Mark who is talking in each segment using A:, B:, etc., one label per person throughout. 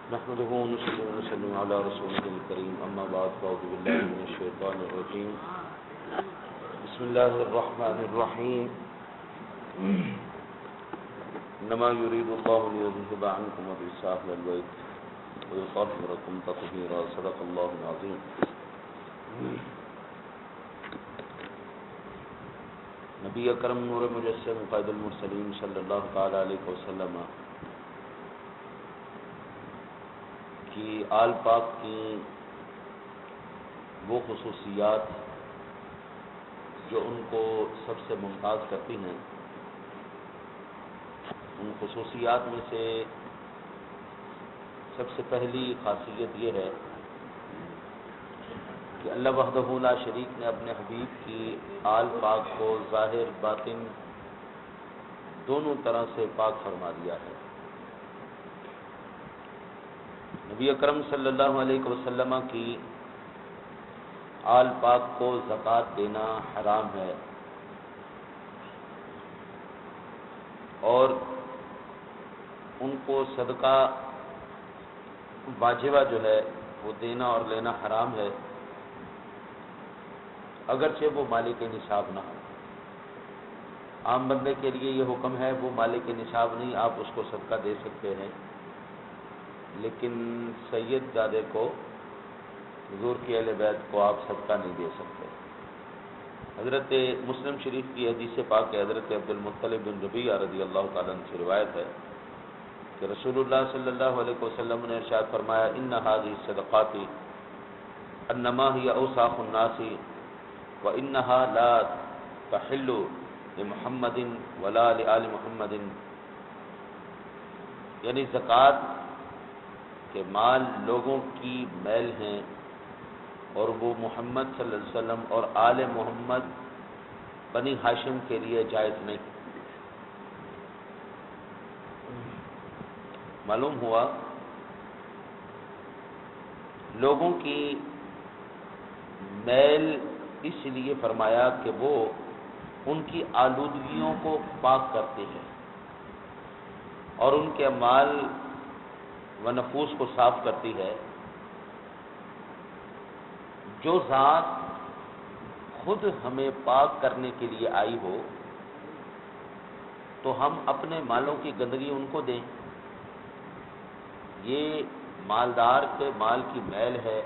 A: نحمده ونصلي ونسلم على رسوله الكريم اما بعد فاعوذ بالله من الشيطان الرجيم بسم الله الرحمن الرحيم انما يريد الله ليذهب عنكم الرجس اهل البيت ويطهركم تطهيرا صدق الله العظيم. نبی اکرم نور مجسم قائد المرسلین صلی اللہ تعالی علیہ وسلم کی آل پاک کی وہ خصوصیات جو ان کو سب سے ممتاز کرتی ہیں، ان خصوصیات میں سے سب سے پہلی خاصیت یہ ہے کہ اللہ وحدہ لا شریک نے اپنے حبیب کی آل پاک کو ظاہر باطن دونوں طرح سے پاک فرما دیا ہے. نبی اکرم صلی اللہ علیہ وسلم کی آل پاک کو زکوٰۃ دینا حرام ہے، اور ان کو صدقہ واجبہ جو ہے وہ دینا اور لینا حرام ہے، اگرچہ وہ مالک نصاب نہ ہو. عام بندے کے لیے یہ حکم ہے، وہ مالک نصاب نہیں، آپ اس کو صدقہ دے سکتے ہیں، لیکن سید زادے کو، حضور کی اہل بیت کو آپ صدقہ نہیں دے سکتے. حضرت مسلم شریف کی حدیث پاک ہے، حضرت عبد المطلب بن ربیعہ رضی اللہ تعالیٰ عنہ سے روایت ہے کہ رسول اللہ صلی اللہ علیہ وسلم نے ارشاد فرمایا: ان هذه الصدقات انما هي اوساخ الناس وانها لا تحل لمحمد ولا لآل محمد. یعنی زکوٰۃ کے مال لوگوں کی میل ہیں، اور وہ محمد صلی اللہ علیہ وسلم اور آل محمد بنی ہاشم کے لیے جائز نہیں. معلوم ہوا لوگوں کی میل اس لیے فرمایا کہ وہ ان کی آلودگیوں کو پاک کرتے ہیں اور ان کے اعمال و نفوس کو صاف کرتی ہے. جو ذات خود ہمیں پاک کرنے کے لیے آئی ہو تو ہم اپنے مالوں کی گندگی ان کو دیں. یہ مالدار کے مال کی میل ہے،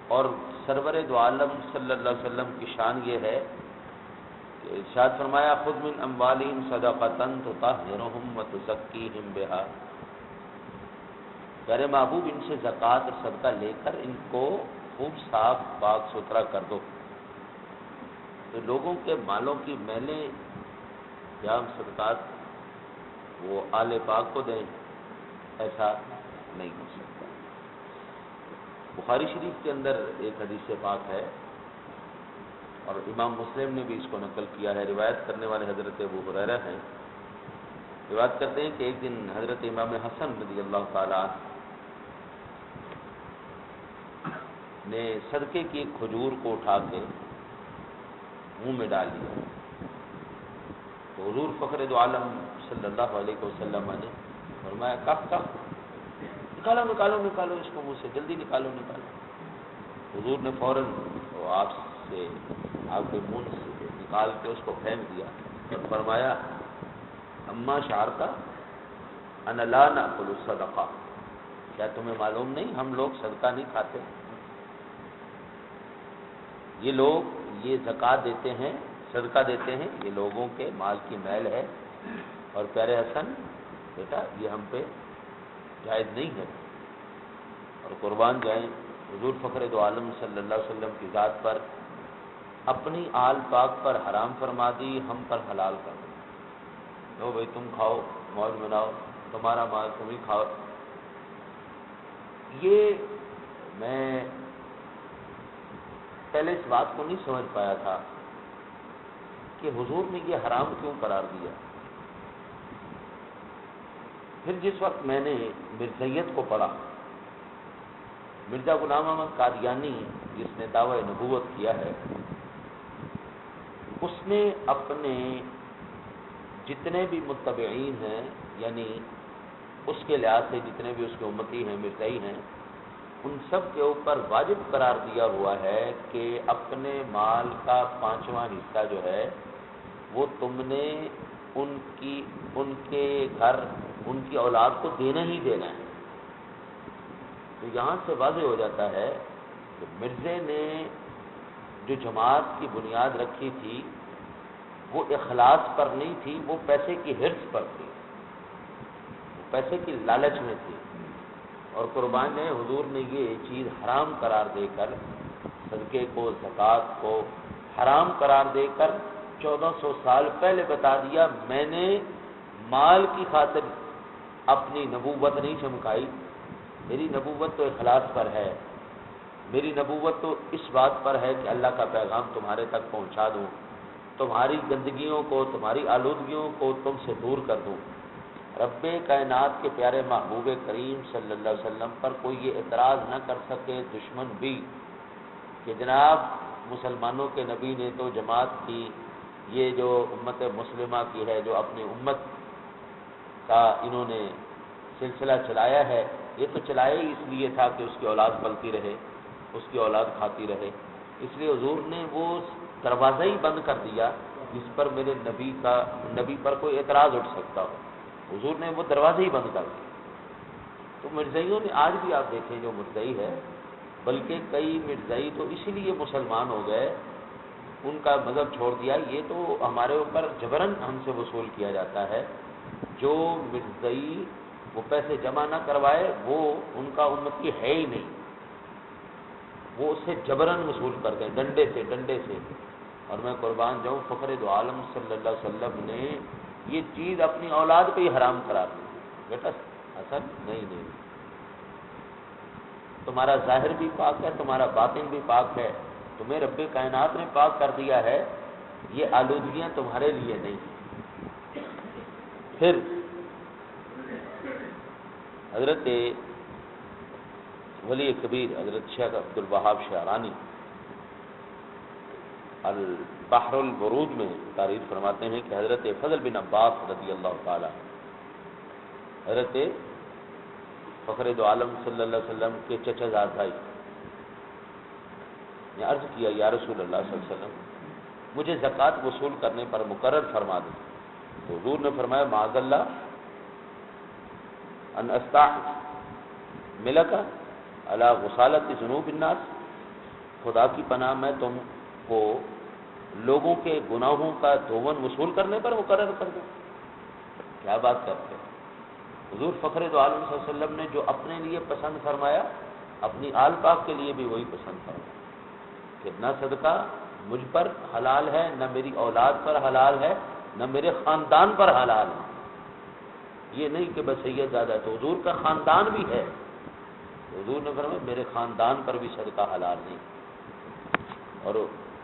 A: اور سرور دو عالم صلی اللہ علیہ وسلم کی شان یہ ہے کہ ارشاد فرمایا: خذ من اموالہم صدقۃ تطہرہم وتزکیہم بہا. میرے محبوب ان سے زکوٰۃ اور صدقہ لے کر ان کو خوب صاف پاک ستھرا کر دو. تو لوگوں کے مالوں کی میلیں یا ہم صدقات وہ آل پاک کو دیں، ایسا نہیں ہو سکتا. بخاری شریف کے اندر ایک حدیث پاک ہے، اور امام مسلم نے بھی اس کو نقل کیا ہے. روایت کرنے والے حضرت ابو ہریرہ ہیں. روایت کرتے ہیں کہ ایک دن حضرت امام حسن رضی اللہ تعالیٰ نے صدقے کی ایک کھجور کو اٹھا کے منہ میں ڈال دیا. تو حضور فخر دو عالم صلی اللہ علیہ وسلم نے فرمایا: کف نکالو نکالو نکالو اس کو منہ سے، جلدی نکالو نکالو. حضور نے فوراً آپ سے آپ کے منہ سے نکال کے اس کو پھینک دیا اور فرمایا: اما شعرتا ان لا ناکل الصدقہ، کیا تمہیں معلوم نہیں ہم لوگ صدقہ نہیں کھاتے؟ یہ لوگ یہ زکوٰۃ دیتے ہیں، صدقہ دیتے ہیں، یہ لوگوں کے مال کی میل ہے، اور پیارے حسن بیٹا یہ ہم پہ جائز نہیں ہے. اور قربان جائیں حضور فخر دو عالم صلی اللہ علیہ وسلم کی ذات پر اپنی آل پاک پر حرام فرما دی، ہم پر حلال کر دی. لو بھائی تم کھاؤ، موج مناؤ، تمہارا مال تم ہی کھاؤ. یہ میں پہلے اس بات کو نہیں سمجھ پایا تھا کہ حضور نے یہ حرام کیوں قرار دیا. پھر جس وقت میں نے مرزائیت کو پڑھا، مرزا غلام احمد قادیانی جس نے دعوی نبوت کیا ہے، اس نے اپنے جتنے بھی متبعین ہیں، یعنی اس کے لحاظ سے جتنے بھی اس کے امتی ہیں، مرزائی ہیں، ان سب کے اوپر واجب قرار دیا ہوا ہے کہ اپنے مال کا 5واں حصہ جو ہے وہ تم نے ان کے گھر، ان کی اولاد کو دینا ہی دینا ہے۔ تو یہاں سے واضح ہو جاتا ہے کہ مرزے نے جو جماعت کی بنیاد رکھی تھی وہ اخلاص پر نہیں تھی، وہ پیسے کی حرص پر تھی، وہ پیسے کی لالچ میں تھی۔ اور قربان ہے، حضور نے یہ چیز حرام قرار دے کر، صدقے کو، زکوٰۃ کو حرام قرار دے کر 1400 سال پہلے بتا دیا، میں نے مال کی خاطر اپنی نبوت نہیں چمکائی، میری نبوت تو اخلاص پر ہے، میری نبوت تو اس بات پر ہے کہ اللہ کا پیغام تمہارے تک پہنچا دوں، تمہاری گندگیوں کو، تمہاری آلودگیوں کو تم سے دور کر دوں۔ رب کائنات کے پیارے محبوب کریم صلی اللہ علیہ وسلم پر کوئی یہ اعتراض نہ کر سکے، دشمن بھی، کہ جناب مسلمانوں کے نبی نے تو جماعت کی، یہ جو امت مسلمہ کی ہے، جو اپنی امت کا انہوں نے سلسلہ چلایا ہے، یہ تو چلایا ہی اس لیے تھا کہ اس کی اولاد پلتی رہے، اس کی اولاد کھاتی رہے، اس لیے حضور نے وہ دروازہ ہی بند کر دیا جس پر میرے نبی پر کوئی اعتراض اٹھ سکتا ہو، حضور نے وہ دروازے ہی بند کر دیا۔ تو مرزائیوں نے آج بھی آپ دیکھیں جو مرزائی ہے، بلکہ کئی مرزائی تو اسی لیے مسلمان ہو گئے، ان کا مذہب چھوڑ دیا، یہ تو ہمارے اوپر جبراً ہم سے وصول کیا جاتا ہے۔ جو مرزائی وہ پیسے جمع نہ کروائے وہ ان کا امتی ہے ہی نہیں، وہ اس سے جبراً وصول کرتے ہیں، ڈنڈے سے۔ اور میں قربان جاؤں، فخر دو عالم صلی اللہ علیہ وسلم نے یہ چیز اپنی اولاد پہ ہی حرام قرار دی، بیٹا حسن نہیں، تمہارا ظاہر بھی پاک ہے، تمہارا باطن بھی پاک ہے، تمہیں رب کائنات نے پاک کر دیا ہے، یہ آلودگیاں تمہارے لیے نہیں۔ پھر حضرت ولی کبیر حضرت شیخ عبد الوہاب شعرانی البحر الورود میں تعریف فرماتے ہیں کہ حضرت فضل بن عباس رضی اللہ تعالی، حضرت فخر دو عالم صلی اللہ علیہ وسلم کے چچا زاد بھائی نے عرض کیا، یا رسول اللہ صلی اللہ علیہ وسلم مجھے زکوٰۃ وصول کرنے پر مقرر فرما دیں۔ تو حضور نے فرمایا، معاذ اللہ ان استعملک علی غسالۃ ذنوب الناس، خدا کی پناہ میں تم کو لوگوں کے گناہوں کا دھون وصول کرنے پر مقرر کر دوں۔ کیا بات کرتے ہیں حضور فخر دو عالم صلی اللہ علیہ وسلم نے جو اپنے لیے پسند فرمایا، اپنی آل پاک کے لیے بھی وہی پسند فرمایا کہ نہ صدقہ مجھ پر حلال ہے، نہ میری اولاد پر حلال ہے، نہ میرے خاندان پر حلال ہے۔ یہ نہیں کہ بس سید زادہ ہے تو حضور کا خاندان بھی ہے، حضور نے فرمایا میرے خاندان پر بھی صدقہ حلال نہیں۔ اور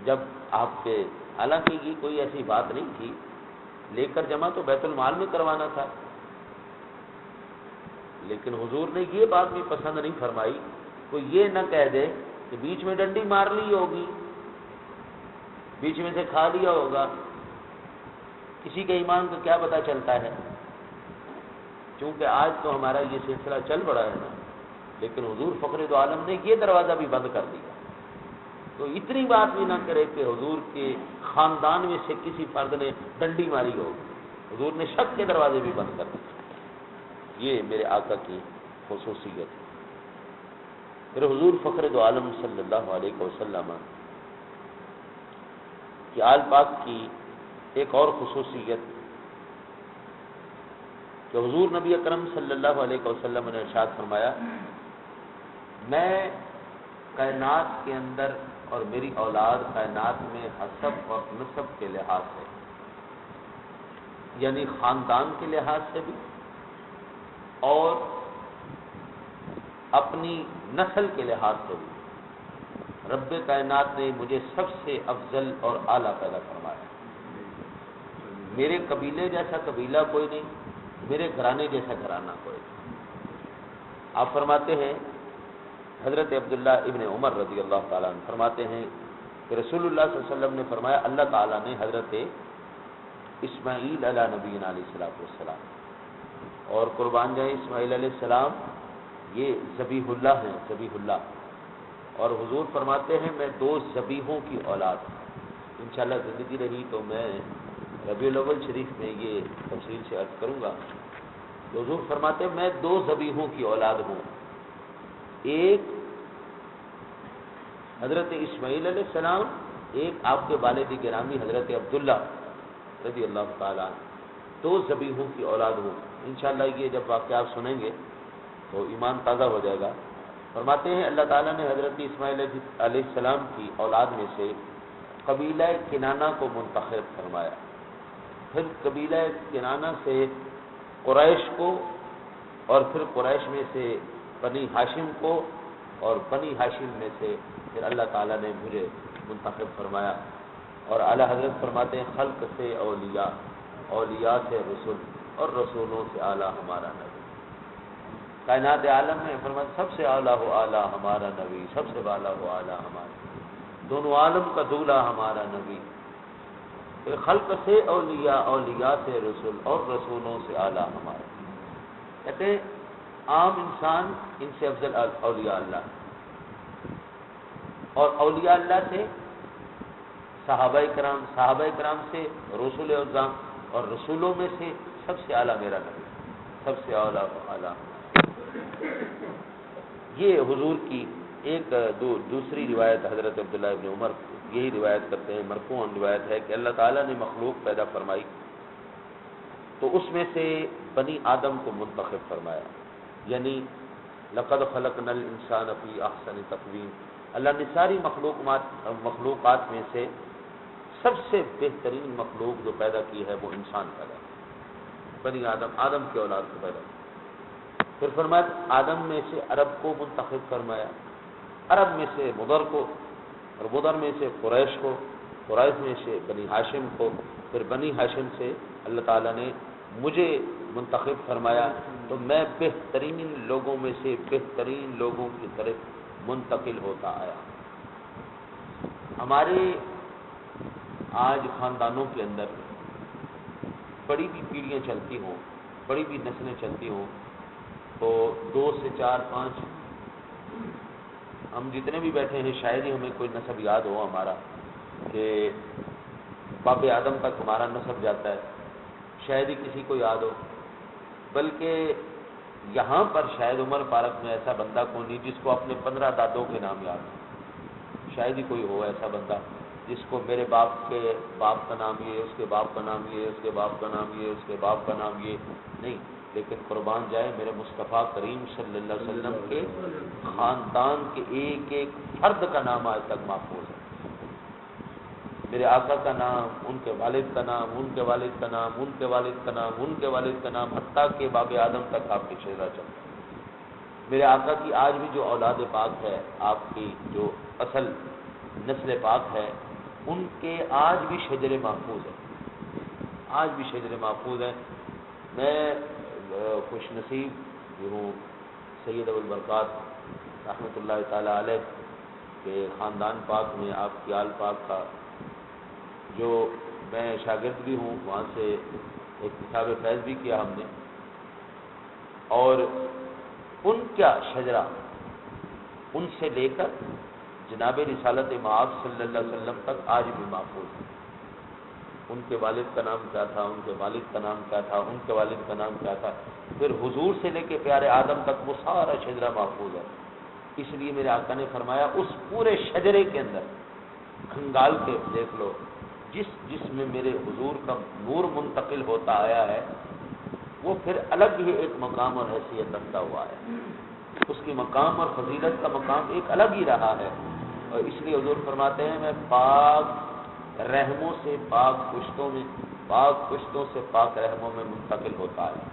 A: جب آپ کے، حالانکہ یہ کوئی ایسی بات نہیں تھی، لے کر جمع تو بیت المال میں کروانا تھا، لیکن حضور نے یہ بات بھی پسند نہیں فرمائی، کوئی یہ نہ کہہ دے کہ بیچ میں ڈنڈی مار لی ہوگی، بیچ میں سے کھا لیا ہوگا، کسی کے ایمان کا کیا پتہ چلتا ہے۔ چونکہ آج تو ہمارا یہ سلسلہ چل پڑا ہے نا، لیکن حضور فخر دو عالم نے یہ دروازہ بھی بند کر دیا۔ تو اتنی بات بھی نہ کرے کہ حضور کے خاندان میں سے کسی فرد نے ڈنڈی ماری ہوگی، حضور نے شک کے دروازے بھی بند کر دیے۔ یہ میرے آقا کی خصوصیت ہے۔ پھر حضور فخر دو عالم صلی اللہ علیہ وسلم کی آل پاک کی ایک اور خصوصیت کہ حضور نبی اکرم صلی اللہ علیہ وسلم نے ارشاد فرمایا، میں کائنات کے اندر اور میری اولاد کائنات میں حسب اور نسب کے لحاظ سے، یعنی خاندان کے لحاظ سے بھی اور اپنی نسل کے لحاظ سے بھی، رب کائنات نے مجھے سب سے افضل اور اعلیٰ پیدا فرمایا۔ میرے قبیلے جیسا قبیلہ کوئی نہیں، میرے گھرانے جیسا گھرانہ کوئی نہیں۔ آپ فرماتے ہیں، حضرت عبداللہ ابن عمر رضی اللہ تعالیٰ عنہ فرماتے ہیں کہ رسول اللہ صلی اللہ علیہ وسلم نے فرمایا، اللہ تعالیٰ نے حضرت اسماعیل علیہ نبینا علیہ الصلوۃ والسلام اور قربان جائیں اسماعیل علیہ السلام یہ ذبیح اللہ ہیں، ذبیح اللہ، اور حضور فرماتے ہیں میں 2 ذبیحوں کی اولاد ہوں۔ انشاءاللہ زندگی رہی تو میں ربیع الاول شریف میں یہ تفصیل سے عرض کروں گا۔ تو حضور فرماتے ہیں میں 2 ذبیحوں کی اولاد ہوں، ایک حضرت اسماعیل علیہ السلام، ایک آپ کے والد گرامی حضرت عبداللہ رضی اللہ تعالیٰ عنہ، 2 ذبیحوں کی اولاد ہوں۔ انشاءاللہ یہ جب واقعہ آپ سنیں گے تو ایمان تازہ ہو جائے گا۔ فرماتے ہیں اللہ تعالیٰ نے حضرت اسماعیل علیہ السلام کی اولاد میں سے قبیلہ کنانہ کو منتخب فرمایا، پھر قبیلہ کنانہ سے قریش کو، اور پھر قریش میں سے بنی ہاشم کو، اور بنی ہاشم میں سے پھر اللہ تعالیٰ نے مجھے منتخب فرمایا۔ اور اعلیٰ حضرت فرماتے ہیں خلق سے اولیاء، اولیاء سے رسول، اور رسولوں سے اعلیٰ ہمارا نبی۔ کائنات عالم میں فرماتے سب سے اعلیٰ ہو اعلیٰ ہمارا نبی، سب سے بالا ہو اعلیٰ ہمارا، دونوں عالم کا دولا ہمارا نبی۔ پھر خلق سے اولیاء، اولیاء سے رسول، اور رسولوں سے اعلیٰ ہمارا۔ کہتے ہیں عام انسان ان سے افضل اولیاء اللہ، اور اولیاء اللہ سے صحابہ کرام، صحابہ کرام سے رسول اعظم، اور رسولوں میں سے سب سے اعلیٰ میرا نبی، سب سے اعلیٰ اعلیٰ۔ یہ حضور کی ایک دوسری روایت حضرت عبداللہ ابن عمر یہی روایت کرتے ہیں، مرفوعاً روایت ہے کہ اللہ تعالیٰ نے مخلوق پیدا فرمائی تو اس میں سے بنی آدم کو منتخب فرمایا، یعنی لقد خلقنا الانسان فی احسن تقویم، اللہ نے ساری مخلوقات میں سے سب سے بہترین مخلوق جو پیدا کی ہے وہ انسان پیدا کی، بنی آدم، آدم کی اولاد کو پیدا کی۔ پھر فرمایا آدم میں سے عرب کو منتخب فرمایا، عرب میں سے مضر کو، اور مضر میں سے قریش کو، قریش میں سے بنی ہاشم کو، پھر بنی ہاشم سے اللہ تعالیٰ نے مجھے منتخب فرمایا، تو میں بہترین لوگوں میں سے بہترین لوگوں کی طرف منتقل ہوتا آیا۔ ہمارے آج خاندانوں کے اندر بڑی بھی پیڑھیاں چلتی ہوں، بڑی بھی نسلیں چلتی ہوں، تو 2 سے 4 5 ہم جتنے بھی بیٹھے ہیں شاید ہی ہمیں کوئی نسب یاد ہو ہمارا کہ باب آدم تک ہمارا نسب جاتا ہے، شاید ہی کسی کو یاد ہو، بلکہ یہاں پر شاید عمر فاروق میں ایسا بندہ کوئی نہیں جس کو اپنے 15 دادوں کے نام یاد ہو، شاید ہی کوئی ہو ایسا بندہ جس کو میرے باپ کے باپ کا نام یہ، اس کے باپ کا نام یہ، اس کے باپ کا نام یہ، اس کے باپ کا نام یہ نہیں، لیکن قربان جائے میرے مصطفیٰ کریم صلی اللہ علیہ وسلم کے خاندان کے ایک ایک فرد کا نام آج تک محفوظ ہے، میرے آقا کا نام، ان کے والد کا نام، ان کے والد کا نام، ان کے والد کا نام، ان کے والد کا نام، حتیٰ کہ باب آدم تک آپ کی شجرہ چلتا ہے۔ میرے آقا کی آج بھی جو اولاد پاک ہے، آپ کی جو اصل نسل پاک ہے، ان کے آج بھی شجر محفوظ ہے، آج بھی شجر محفوظ ہے۔ میں خوش نصیب ہوں سید ابو البرکات رحمۃ اللہ تعالیٰ علیہ کے خاندان پاک میں آپ کی آل پاک کا جو میں شاگرد بھی ہوں، وہاں سے ایک کتاب فیض بھی کیا ہم نے، اور ان کا شجرہ ان سے لے کر جناب رسالت مآب صلی اللہ علیہ وسلم تک آج بھی محفوظ ہے۔ ان کے والد کا نام کیا تھا، ان کے والد کا نام کیا تھا، ان کے والد کا نام کیا تھا، پھر حضور سے لے کے پیارے آدم تک وہ سارا شجرہ محفوظ ہے۔ اس لیے میرے آقا نے فرمایا اس پورے شجرے کے اندر کھنگال کے دیکھ لو، جس میں میرے حضور کا نور منتقل ہوتا آیا ہے وہ پھر الگ ہی ایک مقام اور حیثیت رکھتا ہوا ہے، اس کی مقام اور فضیلت کا مقام ایک الگ ہی رہا ہے، اور اس لیے حضور فرماتے ہیں میں پاک رحموں سے پاک پشتوں میں، پاک پشتوں سے پاک رحموں میں منتقل ہوتا ہے۔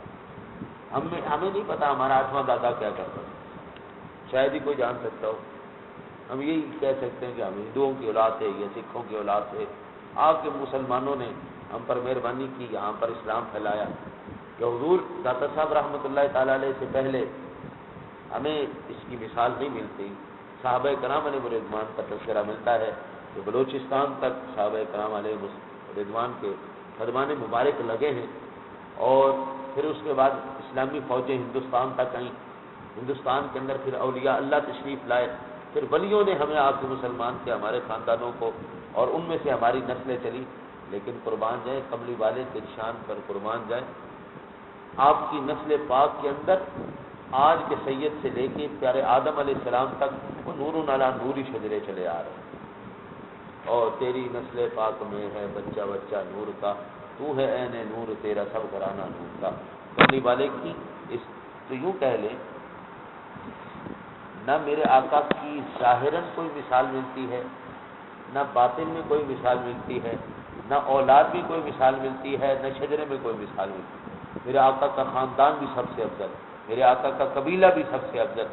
A: ہمیں نہیں پتا ہمارا 8واں دادا کیا کرتا تھا، شاید ہی کوئی جان سکتا ہو۔ ہم یہی کہہ سکتے ہیں کہ ہم ہندوؤں کی اولاد ہے یا سکھوں کی اولاد ہے، آپ کے مسلمانوں نے ہم پر مہربانی کی، یہاں پر اسلام پھیلایا، کہ حضور داتا صاحب رحمۃ اللہ تعالیٰ علیہ سے پہلے ہمیں اس کی مثال نہیں ملتی۔ صحابہ کرام علیہ رضوان کا تذکرہ ملتا ہے کہ بلوچستان تک صحابہ کرام علیہ رضوان کے قدمان مبارک لگے ہیں، اور پھر اس کے بعد اسلامی فوجیں ہندوستان تک آئیں، ہندوستان کے اندر پھر اولیاء اللہ تشریف لائے، پھر ولیوں نے ہمیں آ کے مسلمان کیا، ہمارے خاندانوں کو، اور ان میں سے ہماری نسلیں چلی۔ لیکن قربان جائیں کملی والے کے نشان پر قربان جائیں، آپ کی نسل پاک کے اندر آج کے سید سے لے کے پیارے آدم علیہ السلام تک وہ نور علی نوری شجرے چلے آ رہے ہیں، اور تیری نسل پاک میں ہے بچہ بچہ نور کا، تو ہے عین نور تیرا سب گھرانہ نور کا۔ کملی والے کی اس تو یوں کہہ لیں، نہ میرے آقا کی ظاہراً کوئی مثال ملتی ہے، نہ باطن میں کوئی مثال ملتی ہے، نہ اولاد میں کوئی مثال ملتی ہے، نہ شجرے میں کوئی مثال ملتی ہے۔ میرے آقا کا خاندان بھی سب سے افضل، میرے آقا کا قبیلہ بھی سب سے افضل،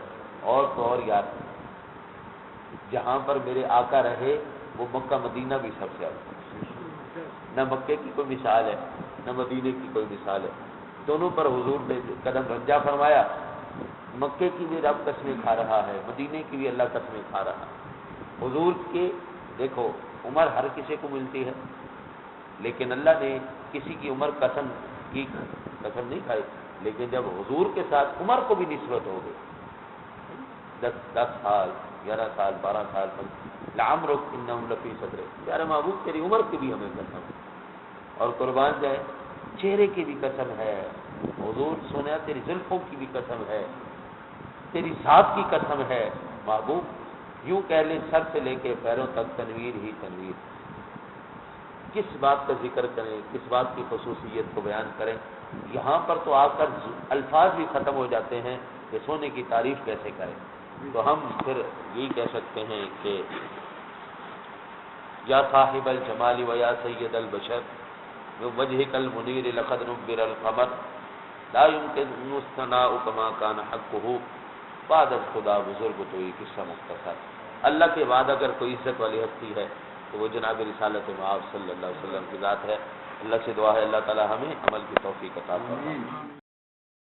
A: اور تو اور یار جہاں پر میرے آقا رہے وہ مکہ مدینہ بھی سب سے افضل، نہ مکے کی کوئی مثال ہے نہ مدینے کی کوئی مثال ہے، دونوں پر حضور نے قدم رنجا فرمایا۔ مکے کی بھی رب قسمیں کھا رہا ہے، مدینے کی بھی اللہ قسمیں کھا رہا ہے۔ حضور کے دیکھو عمر ہر کسی کو ملتی ہے، لیکن اللہ نے کسی کی عمر قسم نہیں کھائی، لیکن جب حضور کے ساتھ عمر کو بھی نسبت ہو گئی، 10 سال 11 سال 12 سال لعمرک انہم لفی صدر، پیارے محبوب تیری عمر کی بھی ہمیں قسم، اور قربان جائے چہرے کی بھی قسم ہے، حضور سونا تیری زلفوں کی بھی قسم ہے، تیری ذات کی قسم ہے محبوب، یوں کہہ لیں سر سے لے کے پیروں تک تنویر ہی تنویر۔ کس بات کا ذکر کریں، کس بات کی خصوصیت کو بیان کریں، یہاں پر تو آ کر الفاظ بھی ختم ہو جاتے ہیں کہ سونے کی تعریف کیسے کریں۔ تو ہم پھر یہی کہہ سکتے ہیں کہ یا صاحب الجمال و یا سید البشر وجهك المنیر لقد نبر القمر لا يمكن الثناء كما كان حقه بعد از خدا بزرگ تو یہ قصہ مختصر۔ اللہ کے بعد اگر کوئی عزت والی ہستی ہے تو وہ جناب رسالت مآب صلی اللہ علیہ وسلم کی ذات ہے۔ اللہ سے دعا ہے اللہ تعالی ہمیں عمل کی توفیق عطا فرمائے۔